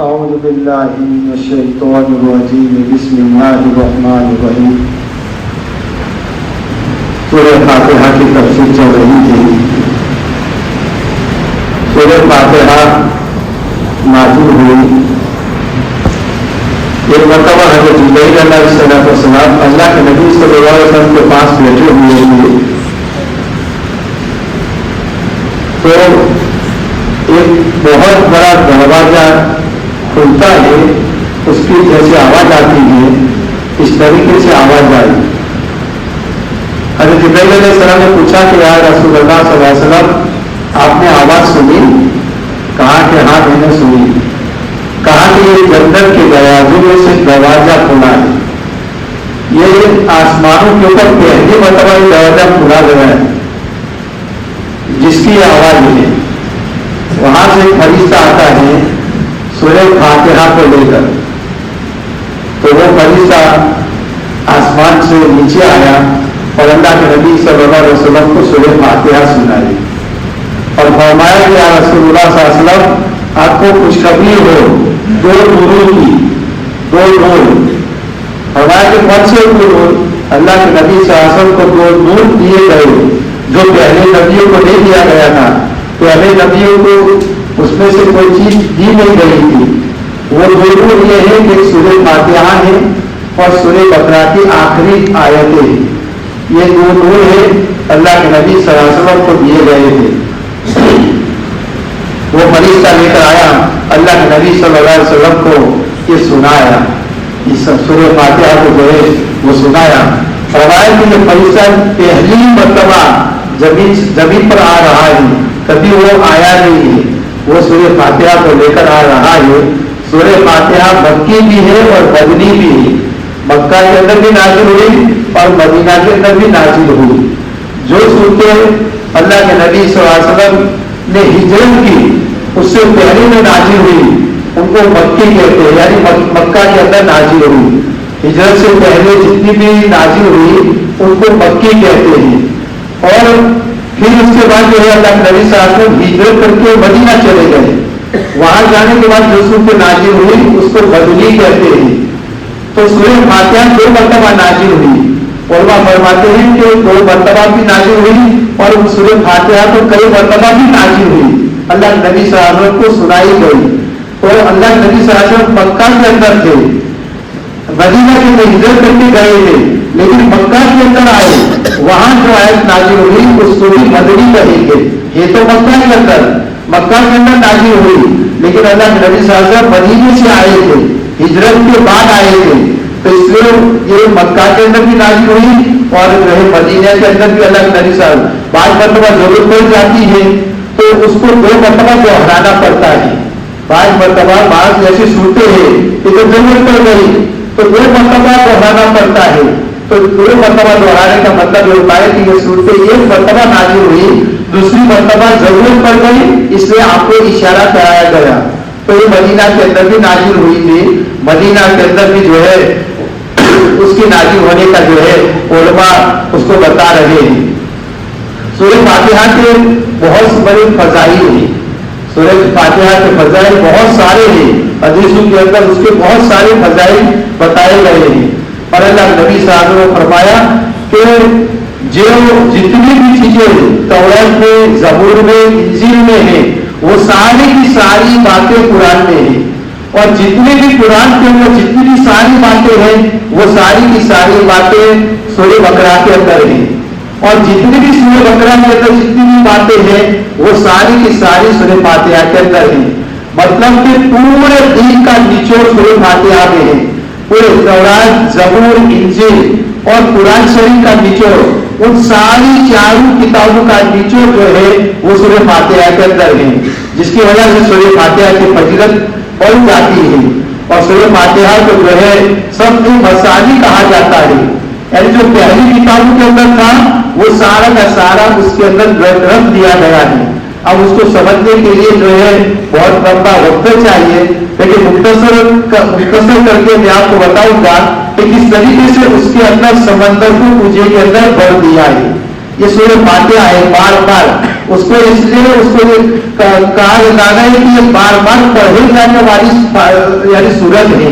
اعوذ باللہ من الشیطان الرجیم بسم اللہ الرحمن الرحیم۔ سورہ فاتحہ کی تفسیر چل رہی تھی۔ سورہ فاتحہ نازل ہوئی، ایک مرتبہ حضرت جبرائیل علیہ السلام اللہ کے نبی صلی اللہ علیہ وسلم کے پاس بیٹھے ہوئے تھے، تو ایک بہت بڑا دروازہ کھلتا ہے، اس کی جیسے آواز آتی ہے اس طریقے سے آواز آئی۔ حضرت جبرائیل علیہ السلام نے پوچھا کہ یا رسول اللہ صلی اللہ علیہ وسلم آپ نے آواز سنی؟ کہا کہ ہاں میں نے سنی۔ کہا کہ یہ جنت کے دروازوں میں سے دروازہ کھلا ہے، یہ آسمانوں کے اوپر پہلی مرتبہ یہ دروازہ کھلا گیا ہے جس کی آواز ہے۔ وہاں سے ایک فرشتہ آتا ہے سورہ فاتحہ کو لے کر، تو وہ فرشتہ آسمان سے نیچے آیا اور اللہ کے نبی صلی اللہ علیہ وسلم کو سورہ فاتحہ سنائی اور فرمایا کہ یا رسول اللہ صلی اللہ علیہ وسلم آپ کو خوشخبری ہو دو نوروں کی، دو نور۔ فرمایا کہ کون سے نور؟ اللہ کے نبی صلی اللہ علیہ وسلم کو دو نور دیے گئے جو پہلے نبیوں کو نہیں دیا گیا تھا۔ پہلے نبیوں کو اس میں سے کوئی چیز دی نہیں گئی تھی۔ وہ دو نور یہ ہے کہ سورہ فاتحہ ہے اور سورہ بقرہ کی آخری آیتیں، یہ دو نور ہے اللہ کے نبی صلی اللہ علیہ وسلم کو دیے گئے تھے۔ وہ فرشتہ لے کر آیا، اللہ کے نبی صلی اللہ علیہ وسلم کو یہ سنایا، اس سورہ فاتحہ کو جو ہے وہ سنایا۔ فرمایا کہ یہ فرشتہ پہلی مرتبہ زمین پر آ رہا ہے، کبھی وہ آیا نہیں ہے، وہ سورہ فاتحہ کو لے کر آ رہا ہے۔ سورہ فاتحہ مکی بھی ہے اور مدنی بھی ہے، مکہ کے اندر بھی نازل ہوئی اور مدینہ کے اندر بھی نازل ہوئی۔ جو صورتیں اللہ کے نبی صلی اللہ علیہ وسلم نے ہجرت کی اس سے پہلے میں نازل ہوئی ان کو مکی کہتے ہیں، یعنی مکہ کے اندر نازل ہوئی۔ ہجرت سے پہلے جتنی بھی نازل ہوئی ان کو مکی کہتے ہیں۔ اور پھر اس کے بعد جو ہے اللہ کے نبی صلی اللہ علیہ وسلم ہجرت کر کے مدینہ چلے گئے، وہاں جانے کے بعد جو صورت نازل ہوئی اس کو مدنی کہتے ہیں۔ تو سورہ فاتحہ دو مرتبہ نازل ہوئی، علماء فرماتے ہیں کہ دو مرتبہ بھی نازل ہوئی اور سورہ فاتحہ تو کئی مرتبہ بھی نازل ہوئی، اللہ کے نبی صلی اللہ علیہ وسلم کو سنائی گئی۔ تو اللہ کے نبی صلی اللہ علیہ وسلم مکہ کے اندر تھے، مدینہ کے اندر ہجرت کر کے گئے تھے، لیکن مکہ کے اندر آئے، وہاں جو آیت نازل ہوئی اس کو بھی مدنی کہیں گے۔ یہ تو مکہ کے اندر نازل ہوئی، لیکن اللہ کے نبی صلی اللہ علیہ وسلم مدینے سے آئے تھے، ہجرت کے بعد آئے تھے، تو اس لیے یہ مکہ کے اندر بھی نازل ہوئی اور جو ہے مدینہ کے اندر بھی اللہ کے نبی صلی اللہ علیہ وسلم بعض مرتبہ ضرورت پڑ جاتی ہے تو اس کو دو مرتبہ دوہرانا پڑتا ہے۔ بعض مرتبہ بعض ایسی صورتیں ہیں کہ جب ضرورت پڑ گئی تو دو مرتبہ دوہرانا پڑتا ہے۔ تو دو مرتبہ دوہرانے کا مطلب یہ ہوتا ہے کہ یہ صورتیں ایک مرتبہ نازل ہوئی، دوسری مرتبہ ضرورت پڑ گئی، اس لیے آپ کو اشارہ کرایا گیا۔ تو یہ مدینہ کے اندر بھی نازل ہوئی تھی، مدینہ کے اندر بھی جو ہے اس کی نازل ہونے کا جو ہے علماء اس کو بتا رہے ہیں۔ سورہ فاتحہ کے بہت بڑے فضائل ہیں، سورہ فاتحہ کے فضائل بہت سارے ہیں، حدیثوں کے اندر اس کے بہت سارے فضائل بتائے گئے ہیں۔ اور اللہ نبی صلی اللہ علیہ وسلم نے فرمایا کہ جو جتنی بھی چیزیں تورات میں، زبور میں، انجیل میں ہیں وہ ساری کی ساری باتیں قرآن میں ہیں، اور جتنی بھی قرآن کے اندر جتنی بھی ساری باتیں ہیں وہ ساری کی ساری باتیں سورہ بقرہ کے اندر ہیں، اور جتنی بھی سورہ بقرہ کے اندر جتنی بھی باتیں ہیں وہ ساری کی ساری سورہ فاتحہ کے اندر ہیں۔ مطلب کہ پورے دین کا نچوڑ سورہ فاتحہ میں ہے، پورے تورات، زبور، انجیل اور قرآن شریف کا نچوڑ، ان ساری چاروں کتابوں کا نچوڑ جو ہے وہ سورہ فاتحہ کے اندر ہے، جس کی وجہ سے سورہ فاتحہ کی فضیلت بڑھ جاتی ہے۔ اور سورہ فاتحہ کو جو ہے سب سے مسانی کہا جاتا ہے، یعنی جو پہلی کتابوں کے اندر تھا وہ سارا کا سارا اس کے اندر رکھ دیا گیا ہے۔ اب اس کو سمجھنے کے لیے جو ہے بہت لمبا وقت چاہیے، لیکن مختصر کر کے میں آپ کو بتاؤں گا کہ کس طریقے سے اس کے اندر سمندر کو پوجے کے اندر بھر دیا ہے۔ یہ سورہ فاتحہ ہے، بار بار اس کو اس لیے اس کو کہا جاتا ہے کہ یہ بار بار پڑھے جانے والی یعنی سورت ہے،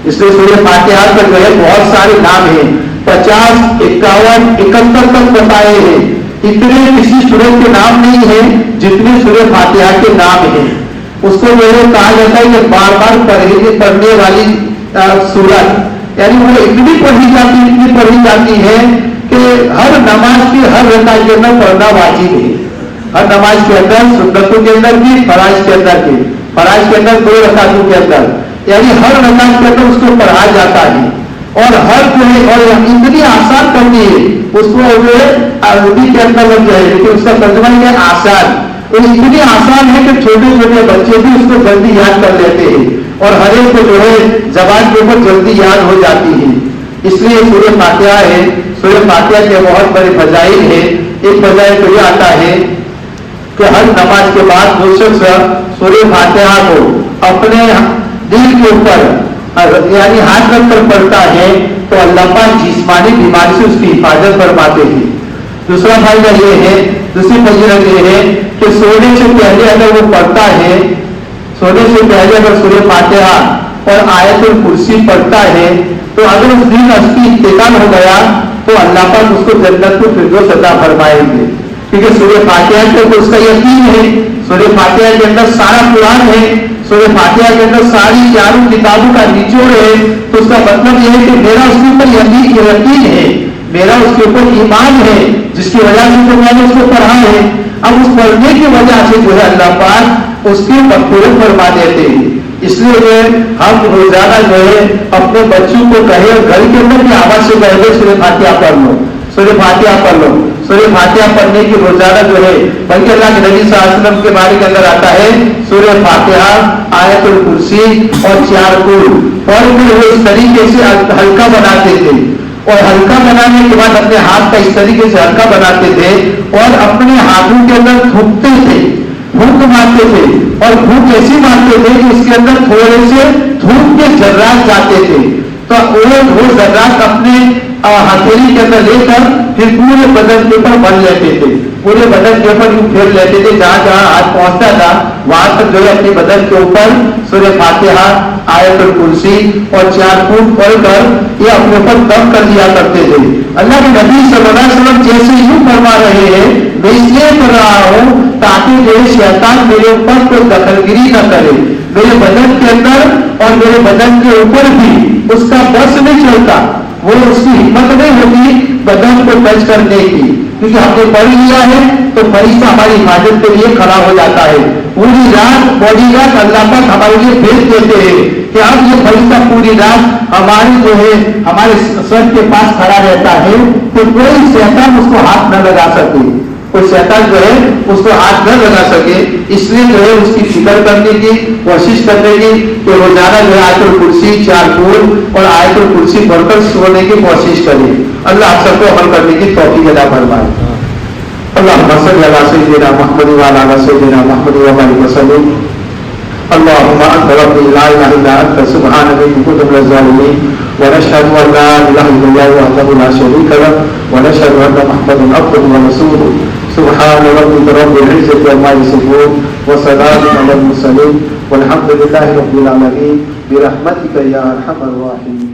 اس لیے سورہ فاتحہ کا جو ہے بہت سارے نام ہیں، 50 51 71 تک بتائے ہیں، اتنے کسی سورت کے نام نہیں ہیں جتنے سورہ فاتحہ کے نام ہیں۔ اس کو جو ہے کہا جاتا ہے کہ بار بار پڑھنے والی سورت، یعنی وہ اتنی پڑھی جاتی ہے کہ ہر نماز کی ہر رکعت کے اندر پڑھنا واجب ہے، ہر نماز کے اندر، سنتوں کے اندر بھی، فرائض کے اندر 2 رکعتوں کے اندر، یعنی ہر رکعت کے اندر اس کو پڑھا جاتا ہے، اور ہر جو ہے اور اتنی آسان کرنی ہے اس کو جو ہے عربی کے اندر لگ جائے، لیکن اس کا ترجمہ یہ ہے آسان، اتنی آسان ہے کہ چھوٹے چھوٹے بچے بھی اس کو جلدی یاد کر لیتے ہیں، اور ہر ایک کو جو ہے زبان کے اوپر جلدی یاد ہو جاتی ہے۔ اس لیے سورہ فاتحہ ہے، سورہ فاتحہ کے بہت بڑے فضائل ہیں۔ ایک فضائل تو یہ آتا ہے کہ ہر نماز کے بعد وہ شخص سورہ فاتحہ کو اپنے دل کے اوپر یعنی ہاتھ رکھ کر پڑھتا ہے تو اللہ پاک جسمانی بیماری سے اس کی حفاظت فرماتے ہیں۔ دوسرا فائدہ یہ ہے، دوسری فضیلت یہ ہے کہ سونے سے پہلے اگر وہ پڑھتا ہے، سونے سے پہلے اگر سورہ فاتحہ اور آیت الکرسی پڑھتا ہے تو اگر اس دن اس کی انتقال ہو گیا تو اللہ پاک اس کو جنت کو فردوس عطا فرمائیں گے، کیونکہ سورہ فاتحہ کے اس کا یقین ہے، سورہ فاتحہ کے اندر سارا قرآن ہے، سورہ فاتحہ کے اندر ساری 4 کتابوں کا نچوڑ ہے، تو اس کا مطلب یہ ہے کہ میرا اس کے اوپر یقین ہے، میرا اس کے اوپر ایمان ہے، جس کی وجہ سے تو میں نے اس کو پڑھا ہے۔ اب اس پڑھنے کی وجہ سے جو ہے اللہ پاک اس کی مغفرت فرما دیتے ہیں۔ اس لیے ہم روزانہ جو ہے اپنے بچوں کو کہیں، گھر کے اندر بھی آواز سے کہے سورہ فاتحہ پڑھ لو، سورہ فاتحہ پڑھ لو، سورہ فاتحہ پڑھنے کی روزانہ جو ہے، بلکہ اللہ کے نبی صلی اللہ علیہ وسلم کے بارے کے اندر آتا ہے سورہ فاتحہ، آیت الکرسی اور 4 کل پڑھ کر وہ اس طریقے سے ہلکا بناتے تھے، اور ہلکا بنانے کے بعد اپنے ہاتھ کا اس طریقے سے ہلکا بناتے تھے اور اپنے ہاتھوں کے اندر تھوکتے تھے، پھونک مارتے تھے، اور پھونک ایسی مارتے تھے کہ اس کے اندر تھوڑے سے دھوپ کے ذرات جاتے تھے، تو وہ ذرات اپنے ہتھیلی کے اندر لے کر پھر پورے بدن کے اوپر بن لیتے تھے، پورے بدن کے اوپر یوں پھیر لیتے تھے، جہاں جہاں ہاتھ پہنچتا تھا وہاں تک جو ہے اپنے بدن کے اوپر سورہ فاتحہ، آیت الکرسی اور 4 پھونک پڑھ کر یہ اپنے اوپر دم کر دیا کرتے تھے۔ اللہ کے نبی صلی اللہ علیہ وسلم جیسے یوں فرما رہے ہیں، میں اس لیے کر رہا ہوں تاکہ میرے شیطان میرے اوپر کوئی دخل گیری نہ کرے، میرے بدن کے اندر اور میرے بدن کے اوپر بھی اس کا بس نہیں چلتا، وہ اس کی ہمت نہیں ہوتی بدن کو ٹچ کرنے کی، کیونکہ ہم نے پڑھ لیا ہے تو فرشتہ ہماری حفاظت کے لیے کھڑا ہو جاتا ہے، پوری رات باڈی گارڈ اللہ پاک ہمارے لیے بھیج دیتے ہیں کہ اب یہ فرشتہ پوری رات ہماری جو ہے ہمارے سر کے پاس کھڑا رہتا ہے کہ کوئی شیطان اس کو ہاتھ نہ لگا سکے، کوئی شیطان جو ہے اس کو ہاتھ نہ لگا سکے۔ اس لیے جو ہے اس کی فکر کرنے کی کوشش کرنے کی کہ روزانہ جو ہے آیت الکرسی 4 کل اور آیت الکرسی پڑھ کر سونے کی کوشش کرے۔ اللہ آپ سب کو عمل کرنے کی توفیق عطا فرمائے۔ اللهم صل على سيدنا محمد وعلى آل سيدنا محمد وبارك وسلم۔ اللهم انت ربي لا اله الا انت سبحانك اني كنت من الظالمين، ونشهد ان لا اله الا الله وحده لا شريك له، ونشهد ان محمدا عبده ورسوله۔ سبحان ربك رب العزة عما يصفون، وسلام على المرسلين، والحمد لله رب العالمين، برحمتك يا ارحم الراحمين۔